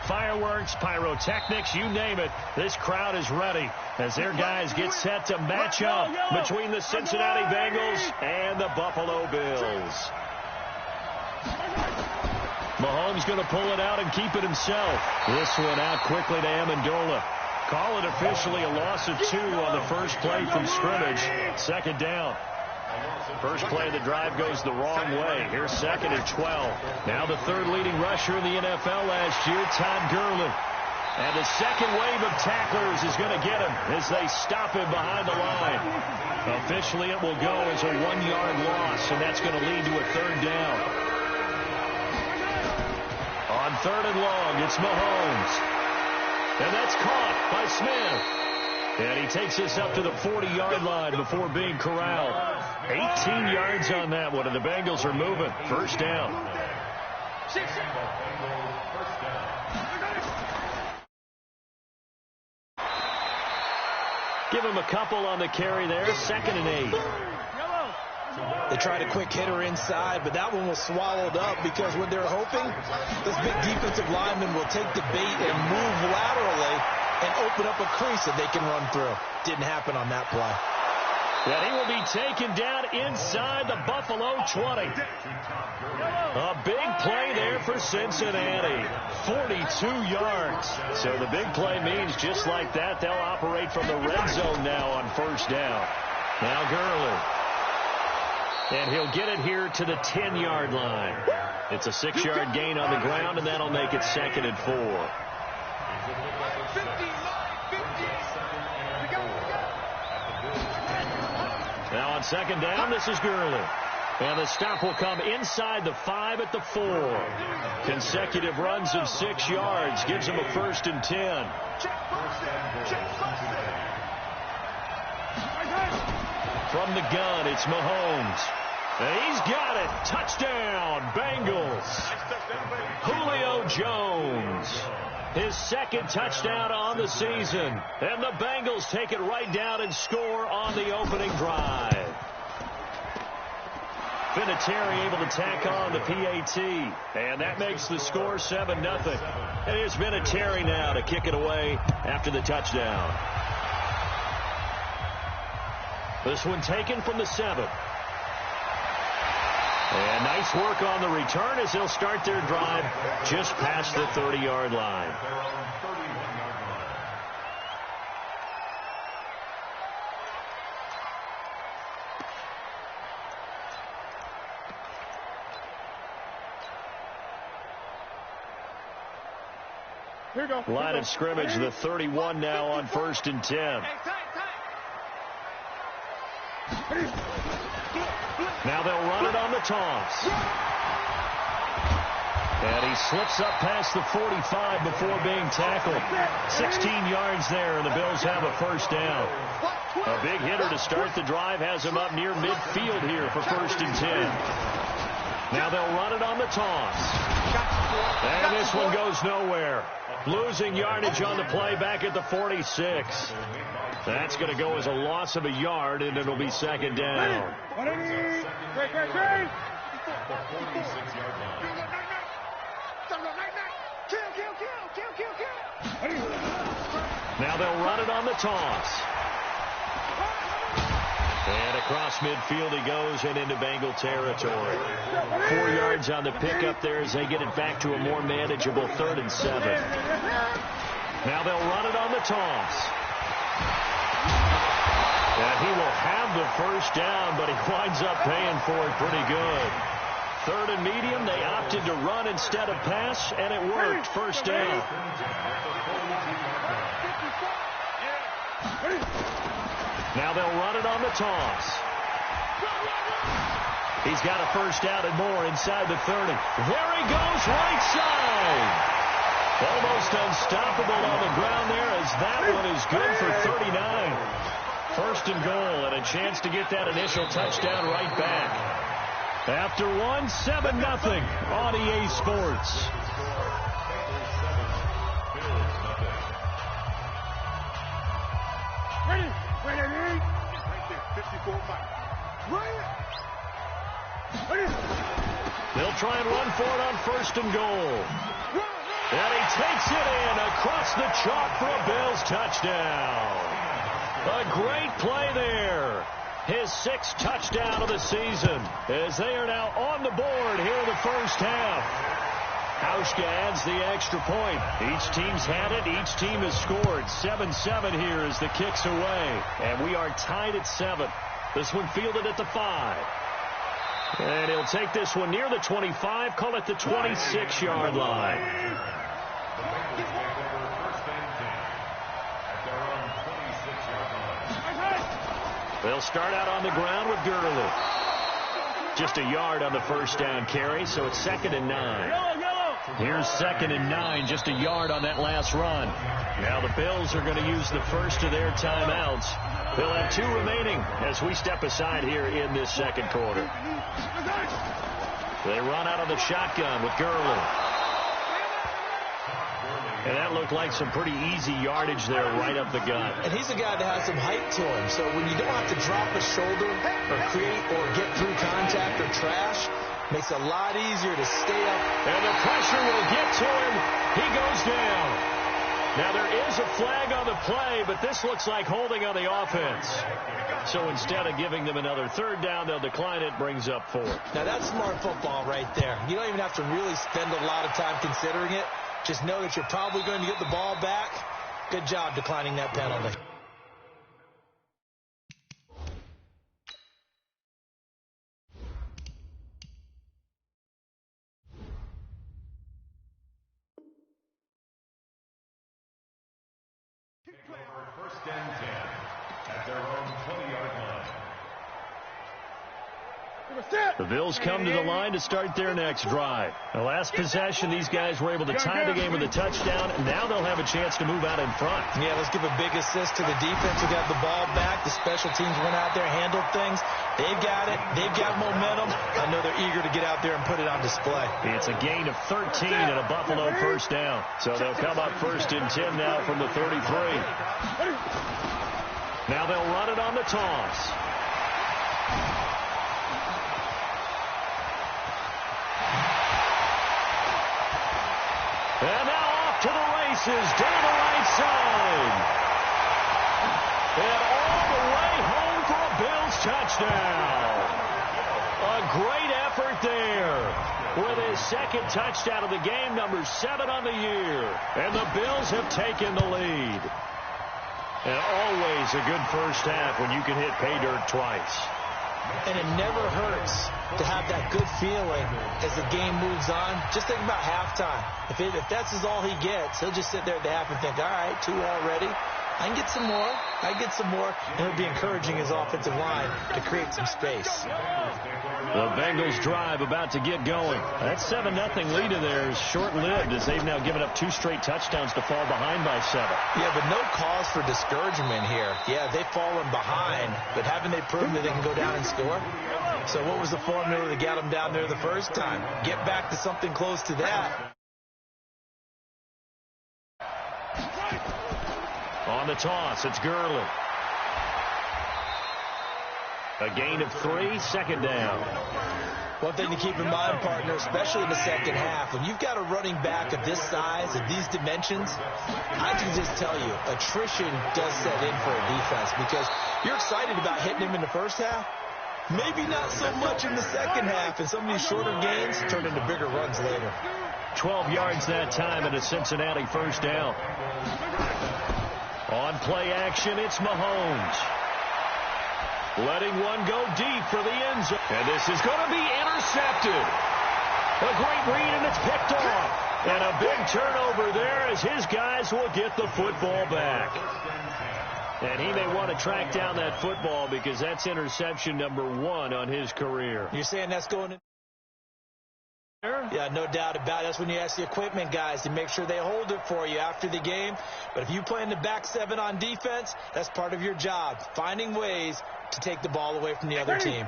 fireworks, pyrotechnics, you name it. This crowd is ready as their guys get set to match up between the Cincinnati Bengals and the Buffalo Bills. Mahomes going to pull it out and keep it himself. This one out quickly to Amendola. Call it officially a loss of 2 on the first play from scrimmage. Second down. First play of the drive goes the wrong way. Here's second and 12. Now the third leading rusher in the NFL last year, Todd Gurley. And the second wave of tacklers is going to get him as they stop him behind the line. Officially, it will go as a 1-yard loss, and that's going to lead to a third down. On third and long, it's Mahomes. And that's caught by Smith. And he takes this up to the 40-yard line before being corralled. 18 yards on that one, and the Bengals are moving. First down. Give him a couple on the carry there. Second and 8. They tried a quick hitter inside, but that one was swallowed up because what they're hoping, this big defensive lineman will take the bait and move laterally and open up a crease that they can run through. Didn't happen on that play. And he will be taken down inside the Buffalo 20. A big play there for Cincinnati. 42 yards. So the big play means just like that, they'll operate from the red zone now on first down. Now Gurley. And he'll get it here to the 10-yard line. It's a 6-yard gain on the ground, and that'll make it second and 4. Now on second down, this is Gurley. And the stop will come inside the 5 at the 4. Consecutive runs of 6 yards gives him a first and 10. From the gun, it's Mahomes. And he's got it. Touchdown, Bengals. Julio Jones. His second touchdown on the season. And the Bengals take it right down and score on the opening drive. Vinatieri able to tack on the PAT. And that makes the score 7-0. And here's Vinatieri now to kick it away after the touchdown. This one taken from the 7. And nice work on the return as they'll start their drive just past the 30-yard line. Line of scrimmage, the 31 now on first and 10. Now they'll run it on the toss. And he slips up past the 45 before being tackled. 16 yards there, and the Bills have a first down. A big hitter to start the drive has him up near midfield here for first and 10. Now they'll run it on the toss. And this one goes nowhere. Losing yardage on the play back at the 46. That's going to go as a loss of a yard, and it'll be second down. Now they'll run it on the toss. And across midfield he goes and into Bengal territory. 4 yards on the pickup there as they get it back to a more manageable 3rd and 7. Now they'll run it on the toss. And he will have the first down, but he winds up paying for it pretty good. 3rd and medium, they opted to run instead of pass, and it worked. First down. Now they'll run it on the toss. He's got a first down and more inside the 30. There he goes, right side. Almost unstoppable on the ground there as that one is good for 39. First and goal and a chance to get that initial touchdown right back. After one, 7-0 on EA Sports. They'll try and run for it on first and goal. And he takes it in across the chalk for a Bills touchdown. A great play there. His 6th touchdown of the season as they are now on the board here in the first half. Hauschka adds the extra point. Each team's had it. Each team has scored. 7-7 here as the kick's away. And we are tied at 7. This one fielded at the 5. And he'll take this one near the 25, call it the 26-yard line. They'll start out on the ground with Gurley. Just a yard on the first down carry, so it's 2nd and 9. Here's 2nd and 9, just a yard on that last run. Now the Bills are going to use the first of their timeouts. They'll have 2 remaining as we step aside here in this second quarter. They run out of the shotgun with Gurley. And that looked like some pretty easy yardage there right up the gut. And he's a guy that has some height to him. So when you don't have to drop a shoulder or create or get through contact or trash, makes it a lot easier to stay up. And the pressure will get to him. He goes down. Now there is a flag on the play, but this looks like holding on the offense. So instead of giving them another 3rd down, they'll decline it, brings up 4. Now that's smart football right there. You don't even have to really spend a lot of time considering it. Just know that you're probably going to get the ball back. Good job declining that penalty. First and 10 at their own 20-yard line. The Bills come to the line to start their next drive. The last possession, these guys were able to tie the game with a touchdown. Now they'll have a chance to move out in front. Yeah, let's give a big assist to the defense who got the ball back. The special teams went out there, handled things. They've got it. They've got momentum. I know they're eager to get out there and put it on display. It's a gain of 13 and a Buffalo first down. So they'll come up 1st and 10 now from the 33. Now they'll run it on the toss. And now off to the races, down the right side. And all the way home for a Bills touchdown. A great effort there. With his 2nd touchdown of the game, number 7 on the year. And the Bills have taken the lead. And always a good first half when you can hit pay dirt twice. And it never hurts to have that good feeling as the game moves on. Just think about halftime. If that's all he gets, he'll just sit there at the half and think, all right, 2 already. I can get some more. I can get some more. And he'll be encouraging his offensive line to create some space. The Bengals drive about to get going. That 7-0 lead of theirs short-lived as they've now given up 2 straight touchdowns to fall behind by 7. Yeah, but no cause for discouragement here. Yeah, they've fallen behind, but haven't they proven that they can go down and score? So what was the formula that got them down there the first time? Get back to something close to that. On the toss, it's Gurley. A gain of 3, 2nd down. One thing to keep in mind, partner, especially in the second half, when you've got a running back of this size, of these dimensions, I can just tell you, attrition does set in for a defense because you're excited about hitting him in the first half. Maybe not so much in the second half, and some of these shorter gains turn into bigger runs later. 12 yards that time and a Cincinnati first down. On play action, it's Mahomes. Letting one go deep for the end zone. And this is going to be intercepted. A great read, and it's picked off. And a big turnover there as his guys will get the football back. And he may want to track down that football because that's interception number 1 on his career. You're saying that's going in? Yeah, no doubt about it. That's when you ask the equipment guys to make sure they hold it for you after the game. But if you play in the back 7 on defense, that's part of your job, finding ways to take the ball away from the other team.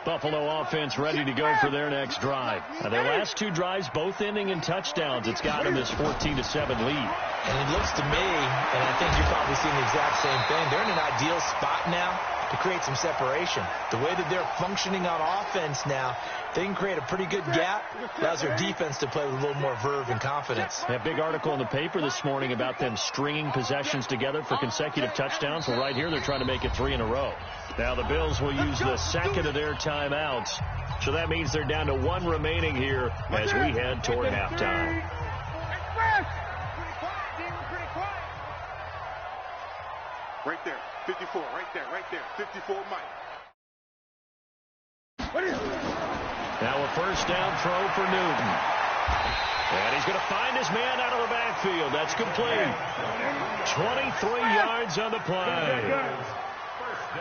Buffalo offense ready to go for their next drive. Now, their last 2 drives, both ending in touchdowns. It's got them this 14-7 lead. And it looks to me, and I think you're probably seeing the exact same thing, they're in an ideal spot now to create some separation. The way that they're functioning on offense now, they can create a pretty good gap. Allows their defense to play with a little more verve and confidence. A big article in the paper this morning about them stringing possessions together for consecutive touchdowns. Well, right here, they're trying to make it 3 in a row. Now the Bills will use the second of their timeouts. So that means they're down to 1 remaining here as we head toward halftime. Right there, 54, right there, 54, Mike. Now a first down throw for Newton. And he's going to find his man out of the backfield. That's complete. 23 yards on the play.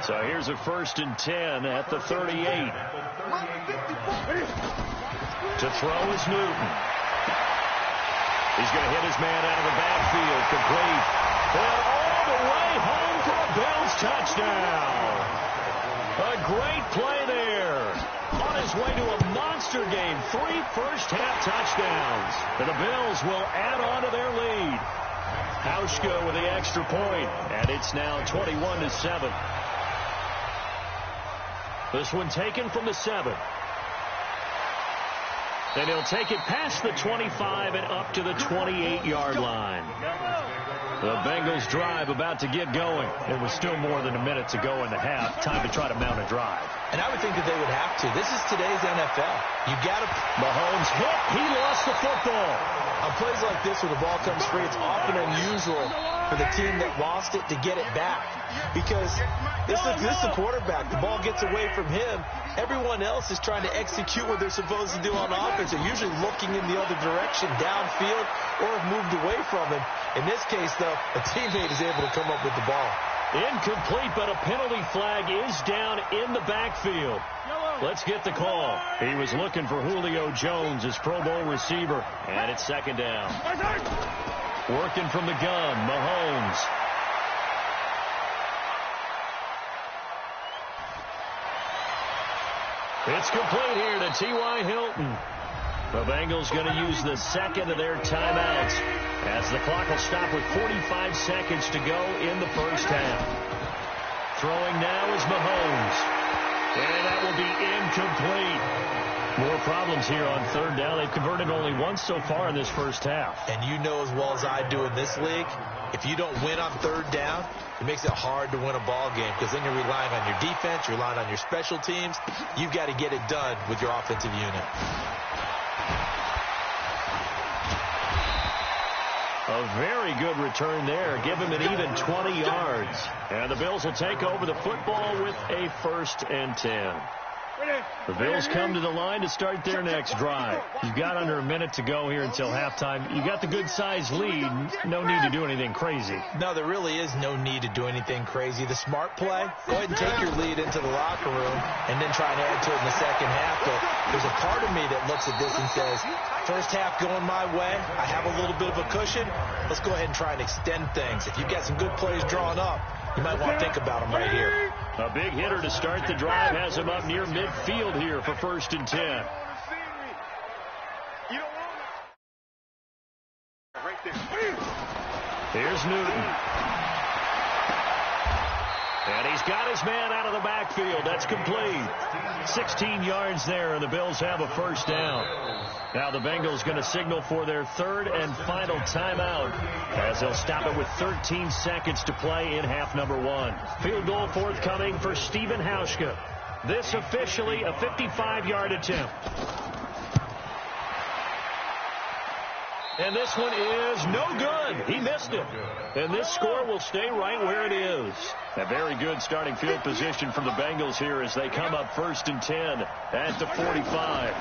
So here's a 1st and 10 at the 38. To throw is Newton. He's going to hit his man out of the backfield. Complete. And all the way home for a Bills touchdown. A great play there. On his way to a monster game. 3 first-half touchdowns. And the Bills will add on to their lead. Hauschka with the extra point. And it's now 21-7. This one taken from the 7. And he'll take it past the 25 and up to the 28-yard line. The Bengals drive about to get going. It was still more than a minute to go in the half. Time to try to mount a drive. And I would think that they would have to. This is today's NFL. You got to. Mahomes hit. He lost the football. On plays like this, when the ball comes free, it's often unusual for the team that lost it to get it back. Because this is the quarterback. The ball gets away from him. Everyone else is trying to execute what they're supposed to do on offense. They're usually looking in the other direction, downfield, or have moved away from him. In this case, though, a teammate is able to come up with the ball. Incomplete, but a penalty flag is down in the backfield. Let's get the call. He was looking for Julio Jones, his Pro Bowl receiver, and it's 2nd down. Working from the gun, Mahomes. It's complete here to T.Y. Hilton. The Bengals going to use the second of their timeouts as the clock will stop with 45 seconds to go in the first half. Throwing now is Mahomes. And that will be incomplete. More problems here on 3rd down. They've converted only once so far in this first half. And you know as well as I do in this league, if you don't win on 3rd down, it makes it hard to win a ball game because then you're relying on your defense, you're relying on your special teams. You've got to get it done with your offensive unit. A very good return there. Give him an even 20 yards. And the Bills will take over the football with a 1st and 10. The Bills come to the line to start their next drive. You've got under a minute to go here until halftime. You got the good-sized lead. No need to do anything crazy. No, there really is no need to do anything crazy. The smart play, go ahead and take your lead into the locker room and then try and add to it in the second half. But there's a part of me that looks at this and says, first half going my way, I have a little bit of a cushion. Let's go ahead and try and extend things. If you've got some good plays drawn up, you might want to think about them right here. A big hitter to start the drive has him up near midfield here for 1st and 10. Here's Newton. And he's got his man out of the backfield. That's complete. 16 yards there, and the Bills have a 1st down. Now the Bengals going to signal for their 3rd and final timeout as they'll stop it with 13 seconds to play in half number 1. Field goal forthcoming for Stephen Hauschka. This officially a 55-yard attempt. And this one is no good. He missed it. And this score will stay right where it is. A very good starting field position from the Bengals here as they come up 1st and 10 at the 45.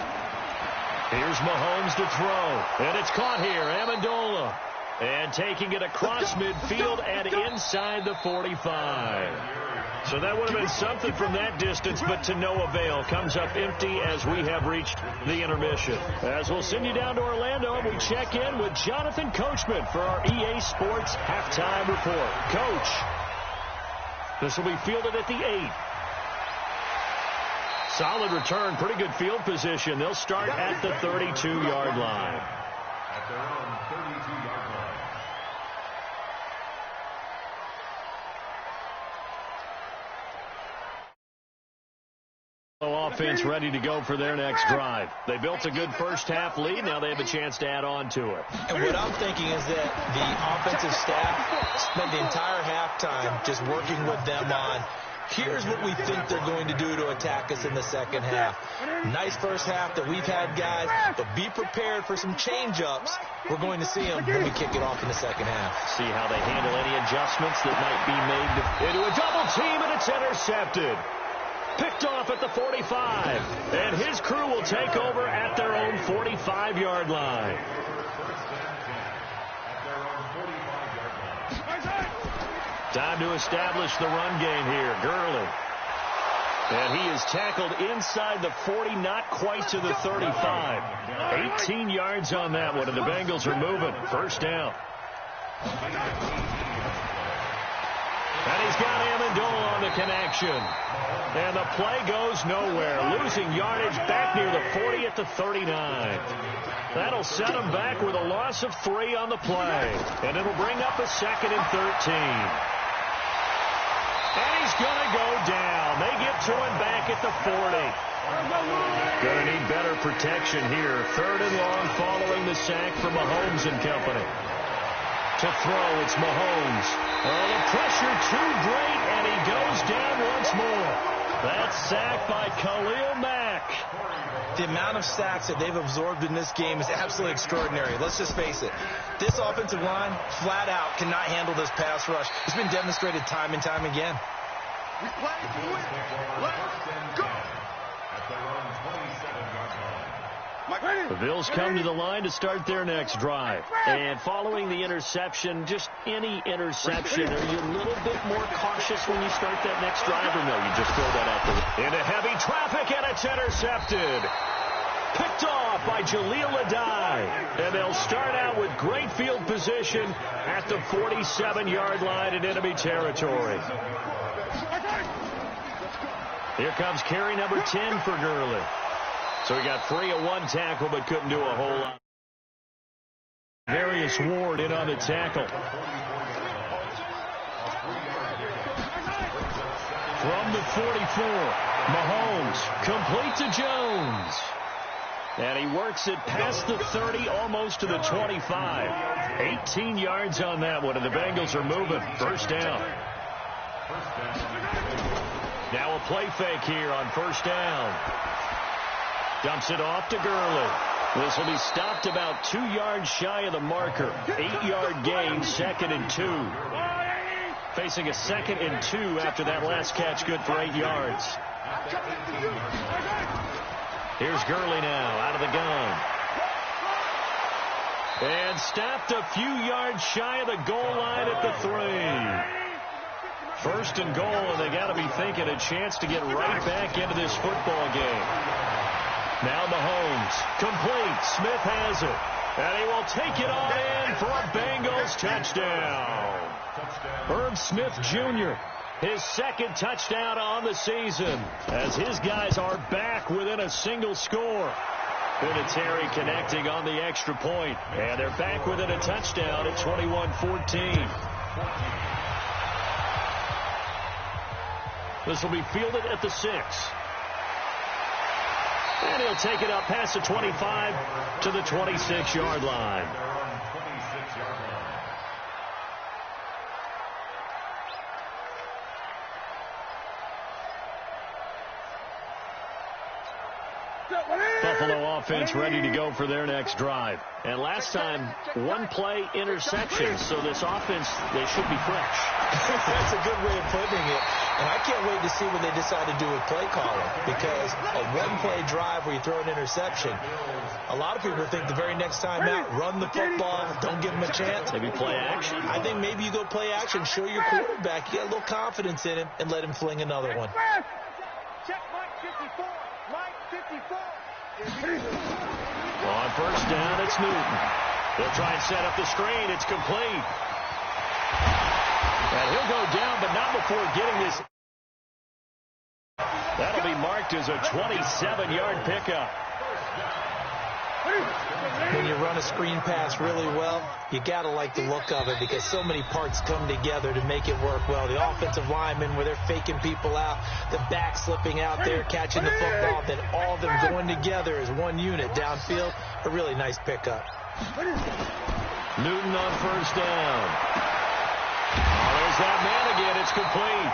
Here's Mahomes to throw. And it's caught here. Amendola. And taking it across midfield and inside the 45. So that would have been something from that distance, but to no avail. Comes up empty as we have reached the intermission. As we'll send you down to Orlando, and we check in with Jonathan Coachman for our EA Sports Halftime Report. Coach, this will be fielded at the 8. Solid return, pretty good field position. They'll start at the 32-yard line. At their own 32-yard line. offense ready to go for their next drive. They built a good first-half lead. Now they have a chance to add on to it. And what I'm thinking is that the offensive staff spent the entire halftime just working with them on, here's what we think they're going to do to attack us in the second half. Nice first half that we've had, guys, but be prepared for some change-ups. We're going to see them when we kick it off in the second half. See how they handle any adjustments that might be made into a double team, and it's intercepted. Picked off at the 45, and his crew will take over at their own 45-yard line. Time to establish the run game here. Gurley. And he is tackled inside the 40, not quite to the 35. 18 yards on that one, and the Bengals are moving. First down. And he's got Amendola on the connection. And the play goes nowhere. Losing yardage back near the 40 at the 39. That'll set him back with a loss of 3 on the play. And it'll bring up a 2nd and 13. And he's going to go down. They get to him back at the 40. Going to need better protection here. 3rd and long following the sack from Mahomes and company. To throw, it's Mahomes. Oh, the pressure too great, and he goes down once more. That's sacked by Khalil Mack. The amount of sacks that they've absorbed in this game is absolutely extraordinary. Let's just face it. This offensive line, flat out, cannot handle this pass rush. It's been demonstrated time and time again. We play to win. Let's go. At their own 27-yard line. The Bills come to the line to start their next drive. And following the interception, just any interception, are you a little bit more cautious when you start that next drive, or no, you just throw that out there? Into heavy traffic, and it's intercepted. Picked off by Jaleel Adai. And they'll start out with great field position at the 47-yard line in enemy territory. Here comes carry number 10 for Gurley. So he got free of one tackle, but couldn't do a whole lot. Darius Ward in on the tackle. From the 44, Mahomes complete to Jones. And he works it past the 30, almost to the 25. 18 yards on that one, and the Bengals are moving. First down. Now a play fake here on first down. Dumps it off to Gurley. This will be stopped about 2 yards shy of the marker. 8-yard gain, 2nd and 2. Facing a 2nd and 2 after that last catch, good for 8 yards. Here's Gurley now, out of the gun. And stopped a few yards shy of the goal line at the 3. First and goal, and they got to be thinking a chance to get right back into this football game. Now Mahomes, complete. Smith has it. And he will take it on in for a Bengals touchdown. Herb Smith Jr., his 2nd touchdown on the season, as his guys are back within a single score. Vinatieri connecting on the extra point. And they're back within a touchdown at 21-14. This will be fielded at the 6. And he'll take it up past the 25 to the 26-yard line. Buffalo offense ready to go for their next drive. And last time, 1-play interception, so this offense, they should be fresh. That's a good way of putting it. And I can't wait to see what they decide to do with play calling, because a 1-play drive where you throw an interception, a lot of people think the very next time out, run the football, don't give them a chance. Maybe play action? I think maybe you go play action, show your quarterback, you get a little confidence in him, and let him fling another one. Check Mike 54. Mike 54. On first down, it's Newton. They'll try and set up the screen. It's complete. And he'll go down, but not before getting this. That'll be marked as a 27-yard pickup. When you run a screen pass really well, you got to like the look of it because so many parts come together to make it work well. The offensive linemen, where they're faking people out, the back slipping out there, catching the football, then all of them going together as one unit downfield. A really nice pickup. Newton on first down. Oh, there's that man again. It's complete.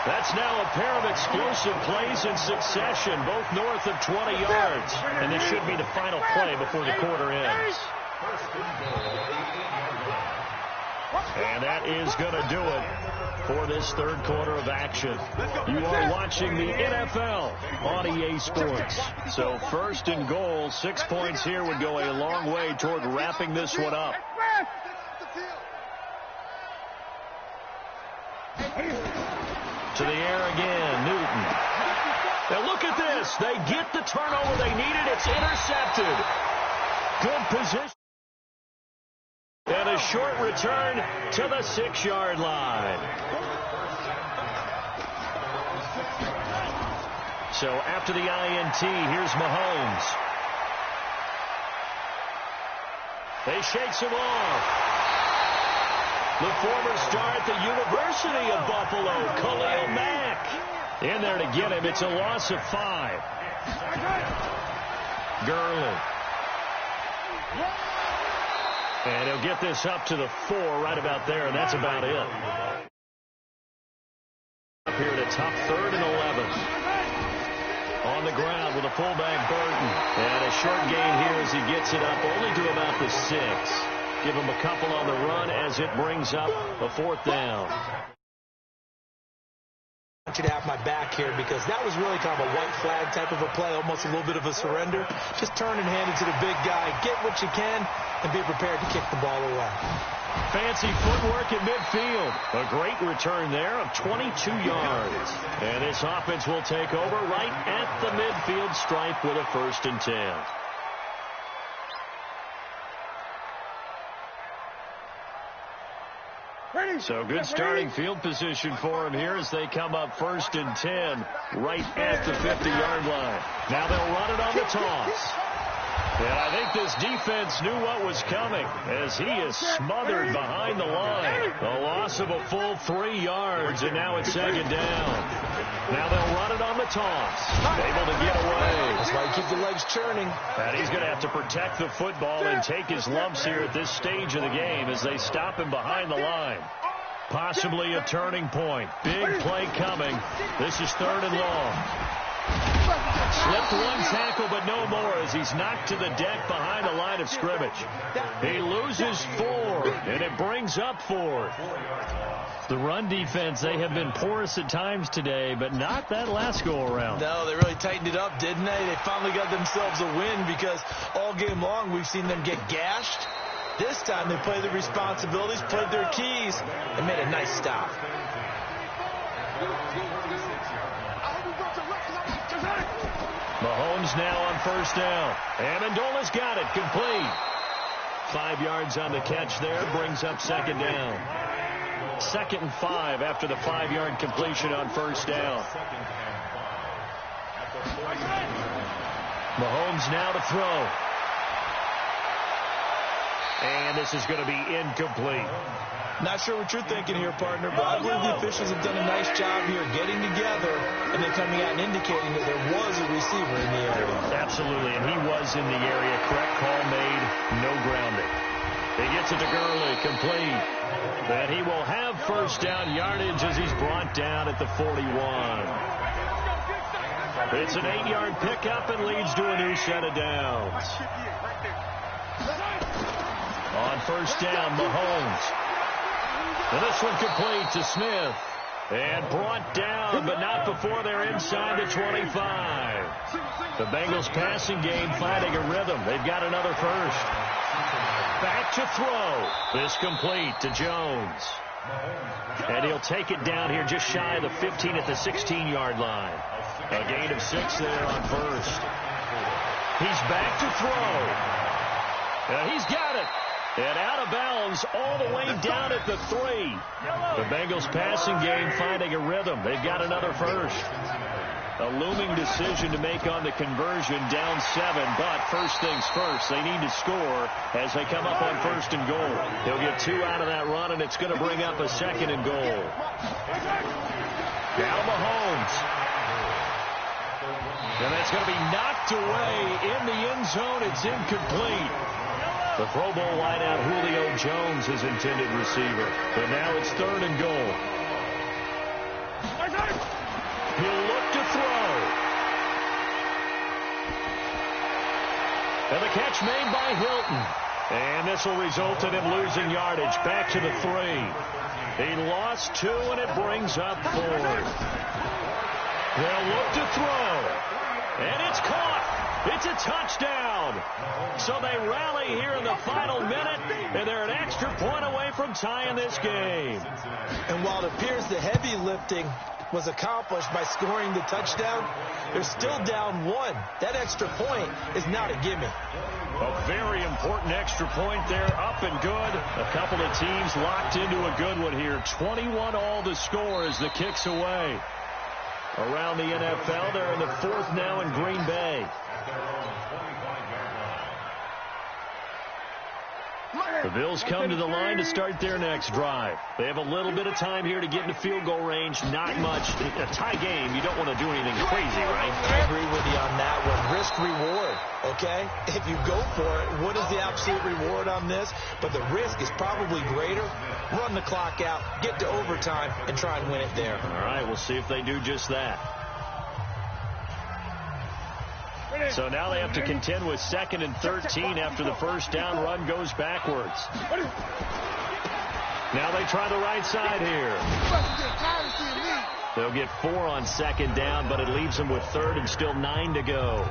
That's now a pair of explosive plays in succession, both north of 20 yards. And this should be the final play before the quarter ends. And that is going to do it for this third quarter of action. You are watching the NFL on EA Sports. So first and goal, 6 points here would go a long way toward wrapping this one up. To the air again, Newton. Now look at this. They get the turnover they needed. It's intercepted. Good position. And a short return to the 6-yard line. So after the INT, here's Mahomes. He shakes him off. The former star at the University of Buffalo, Khalil Mack. In there to get him. It's a loss of 5. Gurley. And he'll get this up to the 4 right about there, and that's about it. Up here at a tough 3rd and 11. On the ground with a fullback Burton. And a short gain here as he gets it up only to about the 6. Give him a couple on the run as it brings up a 4th down. I want you to have my back here because that was really kind of a white flag type of a play, almost a little bit of a surrender. Just turn and hand it to the big guy, get what you can, and be prepared to kick the ball away. Fancy footwork at midfield. A great return there of 22 yards. And this offense will take over right at the midfield stripe with a 1st and 10. So good starting field position for him here as they come up 1st and 10 right at the 50-yard line. Now they'll run it on the toss. And I think this defense knew what was coming as he is smothered behind the line. A loss of a full 3 yards, and now it's 2nd down. Now they'll run it on the toss. Able to get away. That's why you keep the legs churning. And he's going to have to protect the football and take his lumps here at this stage of the game as they stop him behind the line. Possibly a turning point. Big play coming. This is 3rd and long. Slipped one tackle, but no more as he's knocked to the deck behind the line of scrimmage. He loses 4, and it brings up 4. The run defense, they have been porous at times today, but not that last go-around. No, they really tightened it up, didn't they? They finally got themselves a win because all game long we've seen them get gashed. This time they played their responsibilities, played their keys, and made a nice stop. Mahomes now on 1st down. Amendola's got it. Complete. 5 yards on the catch there. Brings up 2nd down. 2nd and 5 after the 5-yard completion on 1st down. Mahomes now to throw. And this is going to be incomplete. Not sure what you're thinking here, partner, but I believe the officials have done a nice job here getting together and then coming out and indicating that there was a receiver in the area. Absolutely, and he was in the area. Correct call made, no grounding. He gets it to Gurley, complete. And he will have 1st down yardage as he's brought down at the 41. It's an 8-yard pickup and leads to a new set of downs. On 1st down, Mahomes. And this one complete to Smith. And brought down, but not before they're inside the 25. The Bengals passing game finding a rhythm. They've got another 1st. Back to throw. This complete to Jones. And he'll take it down here just shy of the 15 at the 16-yard line. A gain of 6 there on 1st. He's back to throw. And he's got it. And out of bounds all the way down at the 3. The Bengals passing game finding a rhythm. They've got another 1st. A looming decision to make on the conversion, down 7, but first things first, they need to score as they come up on 1st and goal. They'll get 2 out of that run, and it's going to bring up a 2nd and goal. Now Mahomes. And that's going to be knocked away in the end zone. It's incomplete. The Pro Bowl wideout Julio Jones is intended receiver. But now it's 3rd and goal. He'll look to throw. And the catch made by Hilton. And this will result in him losing yardage. Back to the 3. He lost 2, and it brings up 4th. They'll look to throw. And it's caught. It's a touchdown. So they rally here in the final minute, and they're an extra point away from tying this game. And while it appears the heavy lifting was accomplished by scoring the touchdown, they're still down 1. That extra point is not a gimme. A very important extra point there, up and good. A couple of teams locked into a good one here. 21 all to score as the kick's away. Around the NFL, they're in the 4th now in Green Bay. The Bills come to the line to start their next drive. They have a little bit of time here to get into field goal range. Not much. A tie game, you don't want to do anything crazy, right? I agree with you on that one. Risk-reward, okay? If you go for it, what is the absolute reward on this? But the risk is probably greater. Run the clock out, get to overtime, and try and win it there. All right, we'll see if they do just that. So now they have to contend with 2nd and 13 after the first down run goes backwards. Now they try the right side here. They'll get 4 on 2nd down, but it leaves them with 3rd and still 9 to go.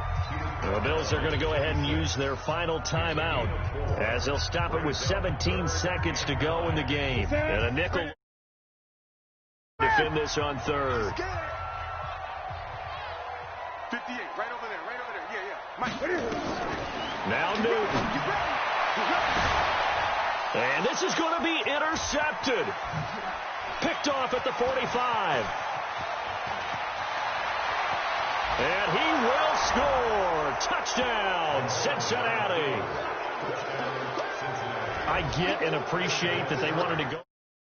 The Bills are going to go ahead and use their final timeout as they'll stop it with 17 seconds to go in the game. And a nickel defend this on 3rd. 58, right over there, right over there. Yeah. Mike. Now Newton. And this is going to be intercepted. Picked off at the 45. And he will score. Touchdown, Cincinnati. I get and appreciate that they wanted to go.